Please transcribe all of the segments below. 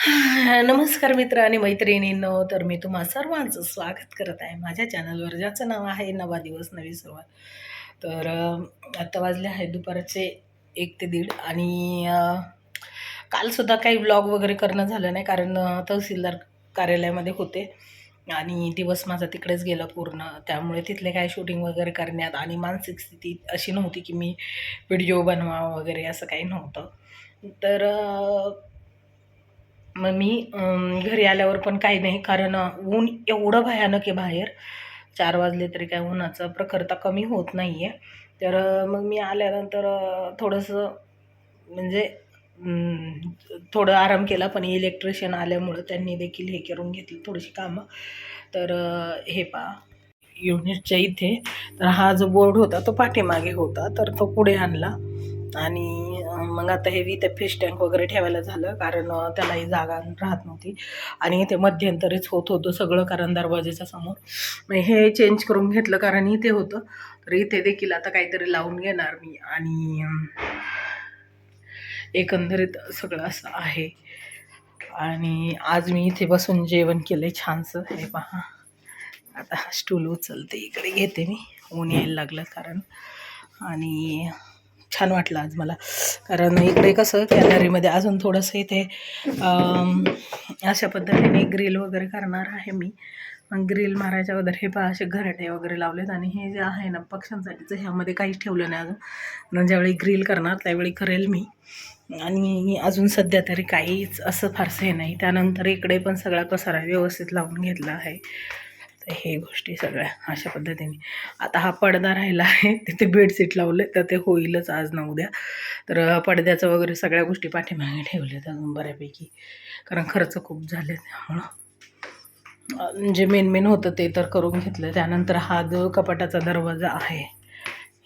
नमस्कार मित्र आणि मैत्रिणींनो. तर मी तुम्हा सर्वांचं स्वागत करत आहे माझ्या चॅनलवर, ज्याचं नाव आहे नवा दिवस नवी सुरुवात. तर आता वाजले आहे दुपारचे 1 ते 1:30 आणि कालसुद्धा काही व्लॉग वगैरे करणं झालं नाही, कारण तहसीलदार कार्यालयामध्ये होते आणि दिवस माझा तिकडेच गेला पूर्ण. त्यामुळे तिथले काय शूटिंग वगैरे करण्यात आणि मानसिक स्थिती अशी नव्हती की मी व्हिडिओ बनवा वगैरे, असं काही नव्हतं. तर मग मी घरी आल्यावर पण काही नाही, कारण ऊन एवढं भयानक आहे बाहेर. 4 वाजले तरी काय उन्हाचा प्रखरता कमी होत नाही आहे. तर मग मी आल्यानंतर थोडंसं म्हणजे थोडं आराम केला, पण इलेक्ट्रिशियन आल्यामुळं त्यांनी देखील हे करून घेतली थोडीशी कामं. तर हे पहा, युनिटच्या इथे तर हा जो बोर्ड होता तो पाठीमागे होता, तर तो पुढे आणला. आणि मग आता हे इथे फिश टँक वगैरे ठेवायला झालं, कारण त्यालाही जागा राहत नव्हती आणि इथे मध्यंतरीच होत होतं सगळं, कारण दरवाजेच्या समोर. मग हे चेंज करून घेतलं, कारण इथे होतं. तर इथे देखील आता काहीतरी लावून घेणार मी. आणि एकंदरीत सगळं असं आहे. आणि आज मी इथे बसून जेवण केलंय छानसं. हे पहा, आता स्टूल उचलते, इकडे घेते मी, ऊन यायला लागलं कारण. आणि छान वाटलं आज मला, कारण इकडे कसं गॅलरीमध्ये अजून थोडंसं इथे अशा पद्धतीने ग्रिल वगैरे करणार आहे मी. मग ग्रिल मारायच्या अगोदर हे पहा, असे घरटे वगैरे लावलेत. आणि हे जे आहे ना पक्ष्यांसाठीचं, ह्यामध्ये काहीच ठेवलं नाही अजून, म्हणून ज्यावेळी ग्रिल करणार त्यावेळी करेल मी. आणि अजून सध्या तरी काहीच असं फारसं हे नाही. त्यानंतर इकडे पण सगळा पसारा व्यवस्थित लावून घेतला आहे. तर हे गोष्टी सगळ्या अशा पद्धतीने. आता हा पडदा राहिला आहे, तिथे बेडशीट लावले, तर ते होईलच आज ना उद्या. तर पडद्याचं वगैरे सगळ्या गोष्टी पाठीमागे ठेवल्यात अजून बऱ्यापैकी, कारण खर्च खूप झाले. त्यामुळं जे मेन होतं ते तर करून घेतलं. त्यानंतर हा जो कपाटाचा दरवाजा आहे,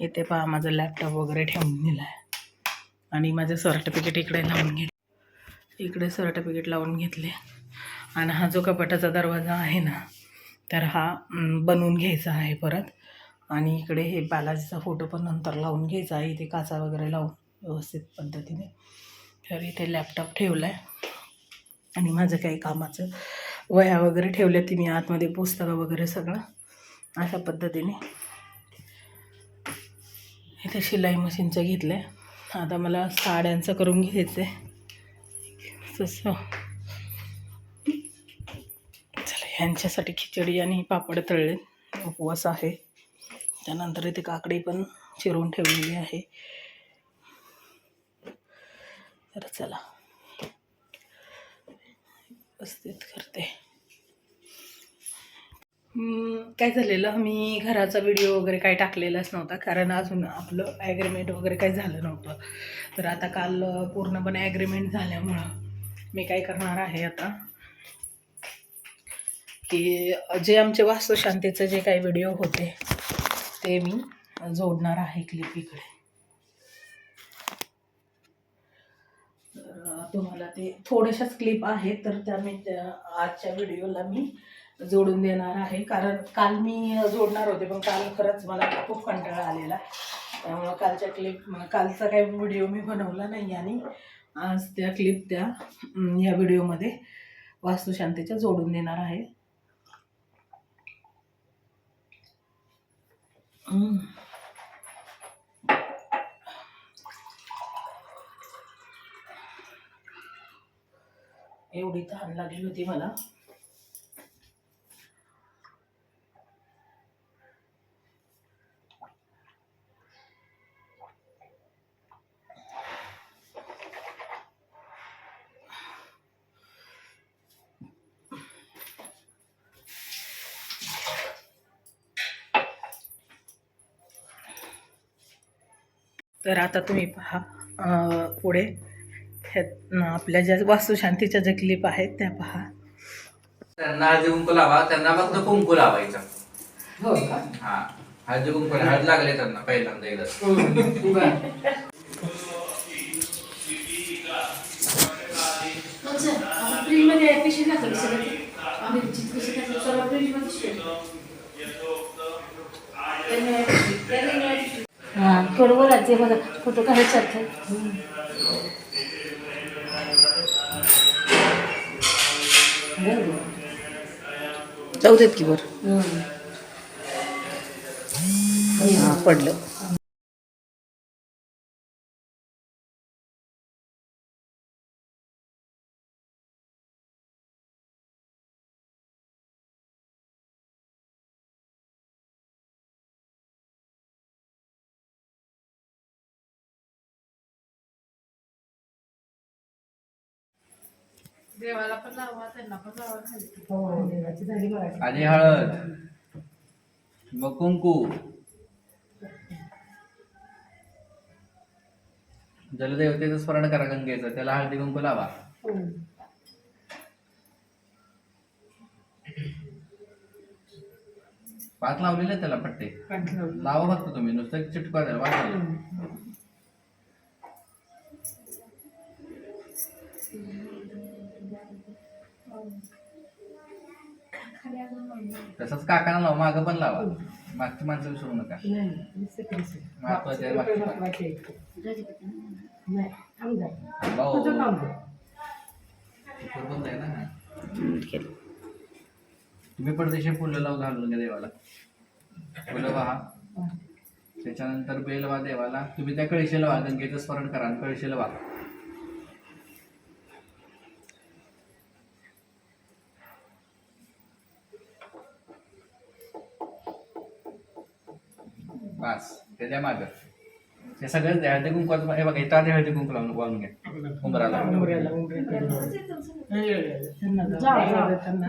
इथे पहा माझं लॅपटॉप वगैरे ठेवून दिला आहे. आणि माझे सर्टिफिकेट इकडे लावून घेतले, इकडे सर्टिफिकेट लावून घेतले. आणि हा जो कपाटाचा दरवाजा आहे ना, तर हा बनवून घ्यायचा आहे परत. आणि इकडे हे बालाजीचा फोटो पण नंतर लावून घ्यायचा आहे, इथे काचा वगैरे लावून व्यवस्थित पद्धतीने. तर इथे लॅपटॉप ठेवला आहे आणि माझं काही कामाचं वह्या वगैरे ठेवल्या, ती मी आतमध्ये पुस्तकं वगैरे सगळं अशा पद्धतीने. इथे शिलाई मशीनचं घेतलं आहे. आता मला साड्यांचं करून घ्यायचं आहे तसं. चला, ह्यांच्यासाठी खिचडी आणि पापड तळले, उपवास आहे. त्यानंतर इथे काकडी पण चिरून ठेवलेली आहे. तर चला व्यवस्थित करते. काय झालेलं, मी घराचा व्हिडिओ वगैरे काही टाकलेलाच नव्हता, कारण अजून आपलं ॲग्रीमेंट वगैरे काही झालं नव्हतं. तर आता काल पूर्णपणे ॲग्रीमेंट झाल्यामुळं मी काय करणार आहे आता, की जे आमचे वास्तुशांतीचे जे काही व्हिडिओ होते ते मी जोडणार आहे क्लिप इकडे. तर तुम्हाला ते थोड्याशाच क्लिप आहेत, तर त्या मी आजच्या व्हिडिओला मी जोडून देणार आहे. कारण काल मी जोडणार होते, पण काल खरंच मला खूप कंटाळा आलेला, त्यामुळं कालच्या कालचा काही व्हिडिओ मी बनवला नाही. आणि आज त्या क्लिप त्या या व्हिडिओमध्ये वास्तुशांतीच्या जोडून देणार आहे. एवढी तहान लागली होती मला. तर आता तुम्ही पहा, पुढे आपल्या ज्या वास्तुशांतीच्या ज्या क्लिप आहेत त्या पहा. त्यांना हळदी कुंकू लावा, त्यांना फक्त कुंकू लावायचं. हो का? हा, हळदी कुंकू हळद लागले त्यांना पहिल्यांदा एकदा. बरोबर आहे, बघा फोटो काढायचे. जाऊ देत की वर हा पडलं. देवाला पण लावा, त्यांना पण लावा खाली. हो देवाची झाली बघा. आधी हळद, मग कुंकू, जलदेवतेचं स्मरण करा गंगेचं, त्याला हळदी कुंकू लावा. पाच लावलेले त्याला पट्टे लावा फक्त तुम्ही, नुसतं चिटका द्या वाटलं. तसंच काकांना लावा, मागं पण लावा, मागची माणसं विसरू नका. महत्वाचे आहे मागची भाऊ. बरोबर आहे ना. तुम्ही पडदेशी फुलं लावून घालून घ्या देवाला. फुलं वाहा, त्याच्यानंतर बेल वाहा देवाला. तुम्ही त्या कळशीला वाहा, गंगेचं स्मरण करा आणि कळशीला वाहा. बस त्याच्या माग हे सगळं हळदी कुंकू. हे बघा इथं आधी हळदी कुंकू लावून वाहून घ्या उंबराला.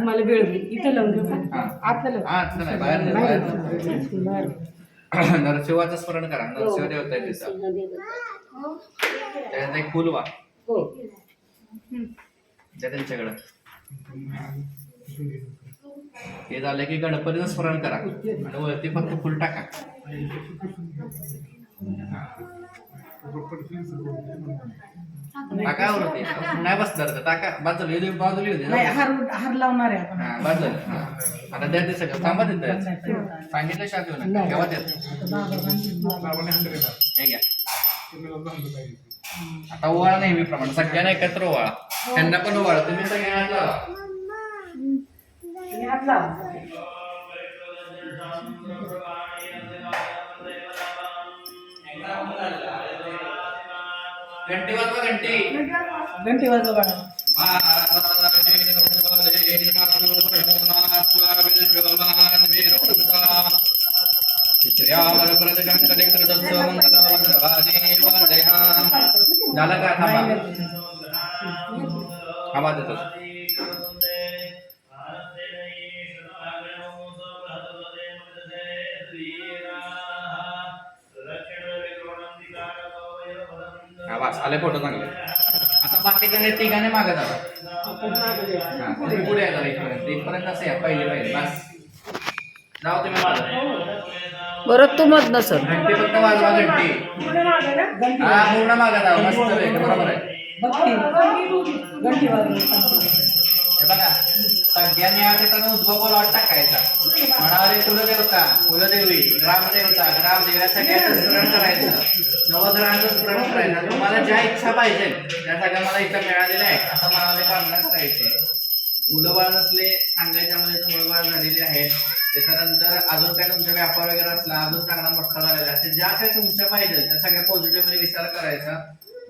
मला वेळ इथं लावून देऊ का? आता नाही, बाहेर नाही, बाहेर. नरशिवाचं स्मरण करा. नरशिव देवता आहे तिथं. त्याच्यात एक फुल वा द्या त्यांच्याकडं. हे झालं की गणपतीचं स्मरण करा आणि वरती फक्त फुल टाका. टाका वरती, नाही बसणार तर टाका. बाजूला बाजूला येऊ दे. हार लावणार आहे आपण. हा बाजूला. आता द्या ते सगळं थांबा तिथं. सांगितलं शाक येऊ नका, ठेवा त्यात. हे घ्या. आता ओवाळा नेहमीप्रमाणे सगळ्यांना एकत्र ओवाळा. त्यांना पण ओवाळा, तुम्ही सगळ्यांना लावा. घंटी वाजवा, घंटी घंटी वाजवा बाळा. झालं का? थांबा थांबा देतो. बस आले फोटो चांगले. आता बाकीच्या तिघाने मागे जावा. तुम्ही पुढे या इथपर्यंत असं या. पहिले बस जाऊ तुम्ही मागं. बरं तू मत नसल. घंटी फक्त वाजवा, घंटी. हा पूर्ण मागे जावा. मस्त बरोबर आहे. घंटी वाजवा. हे बघा सगळ्यांनी या ठिकाणी उजवा बोल वाट टाकायचा. म्हणाले कुलदेवता, कुलदेवी, ग्रामदेवता, ग्रामदेवी या सगळ्यांचं स्मरण करायचं. नवग्रहांचं स्मरण करायचं. तुम्हाला ज्या इच्छा पाहिजे त्या सगळ्या मला इथं मिळालेल्या आहेत असं मनामध्ये कामना करायचं. मुलं बाळ नसले सांगायच्यामध्ये तर मुलं बाळ झालेली आहेत. त्याच्यानंतर अजून काय तुमचा व्यापार वगैरे असला, अजून चांगला मोठा झालेला असेल, ज्या काही तुमच्या पाहिजे त्या सगळ्या पॉझिटिव्हमध्ये विचार करायचा.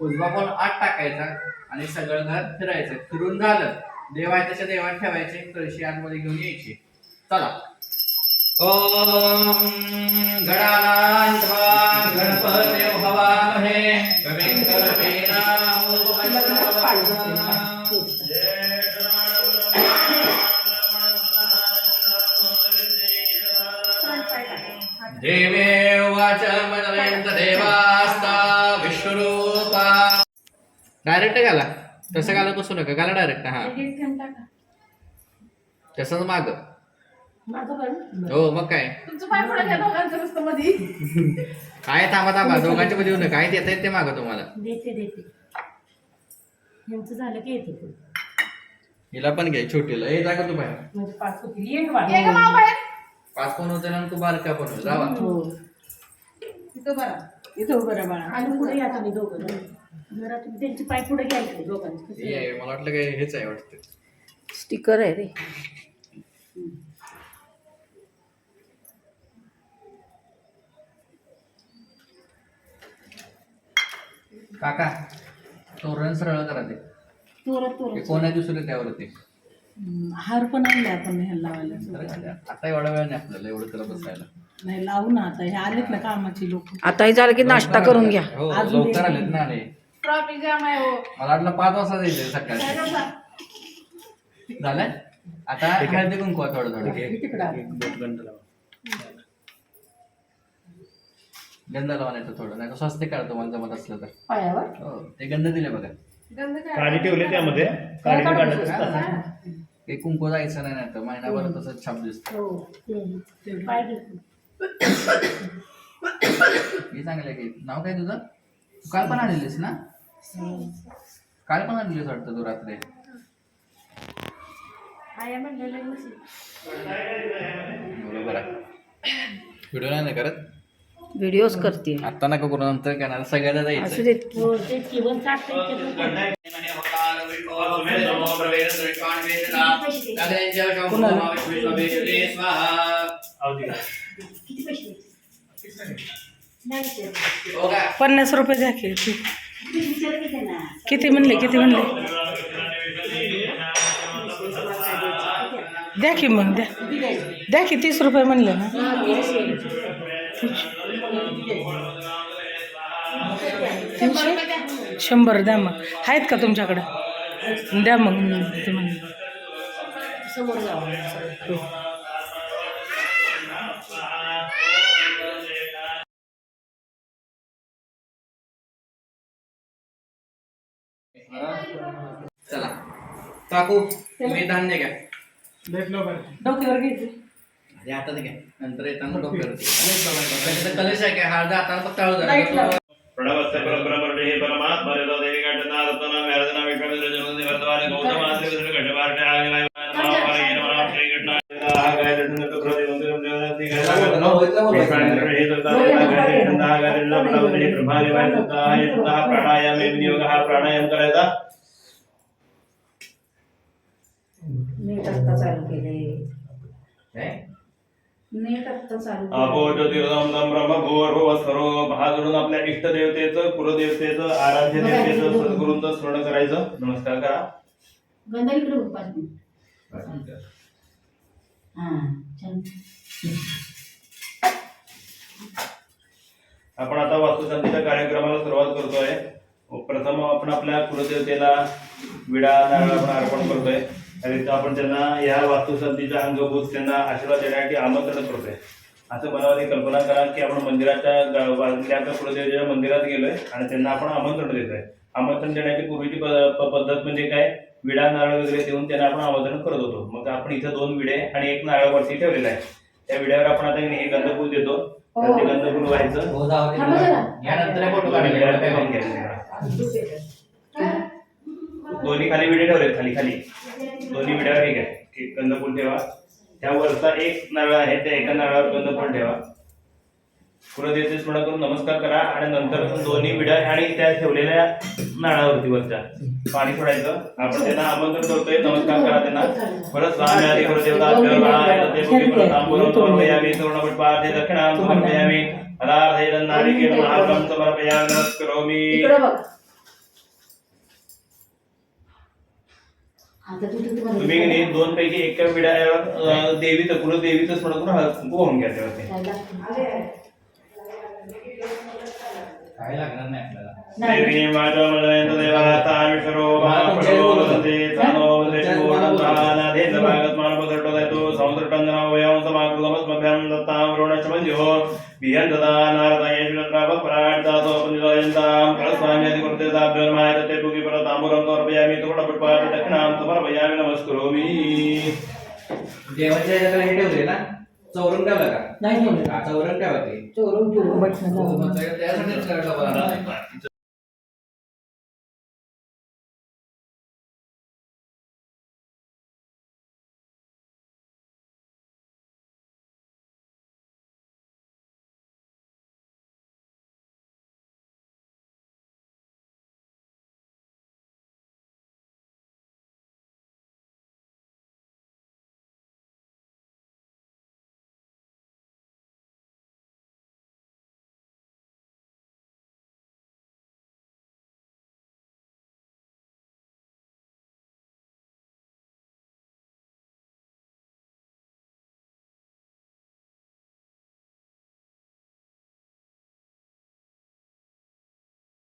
उजवा बोल आत टाकायचा आणि सगळं घर फिरायचं. फिरून झालं देव आहे त्याच्या देवात ठेवायचे. कळशी आतमध्ये घेऊन यायची. चला. ओम गणानां त्वा गणपते हवामहे कविं कवीनां देवे वाच मनवेंद्र देवास्ता विश्वरूपा. डायरेक्ट घाला, तसं घालत बसू नका, घाला डायरेक्ट. हा तसंच माग. हो मग काय काय थांबा दोघांच्या मध्ये येऊ नका. काय देता येते माग तुम्हाला. झालं की येते. हिला पण घ्या छोटीला. हे जागा तू बाहेर. म्हणजे 5 होती. 5 पण होते आणि तू बारक्या पण होते. जावा इथं उभं राहा बाळा. आणि पुढे या तुम्ही दोघं. जरा तुम्ही त्यांचे पाय पुढे घ्यायचे दोघांचे. मला वाटलं काय हेच आहे वाटतं. स्टिकर आहे रे. काका तोरण सरळ करा ते तोरत हे कोण्या दिवशी त्यावरती हार पण आणले आपण ह्याला लावायला. आता एवढा वेळ नाही आपल्याला एवढं करत बसायला. नाही लावू ना आता, हे आलेत ना कामाची लोक. आता हे झालं की नाश्ता करून घ्या. हो लवकर आलेत ना आले. मला वाटलं 5 वाजता जायचं सकाळी. झालं आता हळदी कुंकू थोडं थोडं गंध लावायचं थोडं, नाही तर स्वस्तिक काढतो मला जमत असलं तर. पायावर हो ते गंध दिले बघा. काळी ठेवले त्यामध्ये काळी काढत ते कुंकू जायचं नाही तर महिनाभर तसंच छाप दिसतो. हो ते पाय घेतो. हे चांगलं की नाव काय तुझं? तू काल पण आलेलीस ना? काल पण आलेलीस वाटतं तू रात्री. आया म्हणलेलं नसेल. बरोबर आहे. व्हिडिओ नाही ना करत व्हिडिओज करते. आता नका करू, नंतर करणार सगळ्याला असू जायचं. दे. हो ते जीवन चाटतं. किती पैसे नाही 50 रुपये द्या की. विचार की त्यांना. किती म्हणले द्या की मग द्या की 30 रुपये म्हणले ना. 100 द्या मग. आहेत का तुमच्याकडं? द्या मग ते म्हणले. समोर जावं. चला काकू तुम्ही धान्य घ्या. डोक्यावर घ्यायचे. आधी हातात घ्या, नंतर येताना डोक्यावरती. कलेश आहे काय हार जाताना फक्त हळद. प्रणवस्य परब्रह्मणे हे परमात्मा रे देवी गणना रत्ना मेरजना विक्रम जन निवर्तवाने गौतम आश्रय विष्णु घटवार्टे आगे महावारे नमः श्री घटना गाय दंड प्रति मंदिर देवती गाय हे दत्ता गाय दंड गाय दंड प्रति प्रभावी वाय दत्ता हे दत्ता प्राणायाम विनियोग हा प्राणायाम करायचा. नीट आता चालू केले. नीट आता चालू केले. अपोजतीर्थम ब्रह्मभूर्भुवस्वरो भाजून आपल्या इष्टदेवतेचं कुलदेवतेचं आराध्य देवतेचं सद्गुरूंचं स्मरण करायचं. नमस्कार करा. गंधा इकडे उभा आहे. हां छान. आपण आता वास्तुशांतीच्या कार्यक्रमाला सुरुवात करतोय. प्रथम आपण आपल्या कुलदेवतेला विडा नारळ आपण अर्पण करतोय. आणि आपण त्यांना या वास्तुशांतीच्या अंगभूत त्यांना आशीर्वाद देण्यासाठी आमंत्रण करतोय. असं मनामध्ये कल्पना करा की आपण मंदिराच्या आपल्या कुलदेवतेच्या मंदिरात गेलोय आणि त्यांना आपण आमंत्रण देतोय. आमंत्रण देण्याची पूर्वीची पद्धत म्हणजे काय, विडा नारळ वगैरे देऊन त्यांना आपण आमंत्रण करत होतो. मग आपण इथं 2 विडे आणि 1 नारळ वरती ठेवलेला आहे. त्या विड्यावर आपण आता हे गंधफूल देतो. ते गंधफूल व्हायचं यानंतर फोटो काढायचे. दोन्ही खाली विडे ठेवले, खाली खाली दोन्ही विड्यावर एक आहे. एक गंधफूल ठेवा. त्यावरचा 1 नारळ आहे, त्या एका नारळावर गंधफूल ठेवा. कुलदेवते स्मरण करून नमस्कार करा आणि नंतर दोन्ही विड्या आणि त्या ठेवलेल्या नारळावरती वरच्या पाणी सोडायचं. आपण त्यांना आमंत्रण करतोय. नमस्कार करा त्यांना. परत स्वामी आदि गुरुदेवता ते मुखी परत तांबूलम समर्पयामि सुवर्णपट पार्थे दक्षिणां समर्पयामि अदार्धेन नारिकेल महाफलं समर्पयामि नमस्करोमि. तुम्ही 2 पैकी एका विड्यावर देवीचं कुलदेवीचं स्मरण करून हळद कुंकू वाहून घ्या. त्यावरती काय लागणार नाही आपल्याला. देवी माता मदयंत देवाता विष्णो महापडोदते तनो देशोणतानाधे भागत्मान पदटोदयतो समुद्रटंदना वयं समाकृतमस्मभ्यं दत्तां वरुणचमंजो बियंददा नारदयेश्वरत्राप परार्तातो पंजयन्तां परस्वामी आदि गुरुदेवताभ्यो नमः तते पुगी परतांबूलं समर्पयामि तुकडपटपाद दक्षिणां समर्पयामि नमस्करोमि. देवाच्या ह्याच्याकडे हे ठेवले ना, चौरंग ठेवला का? नाही चौरंग ठेवा ते. चोरून त्यासाठीच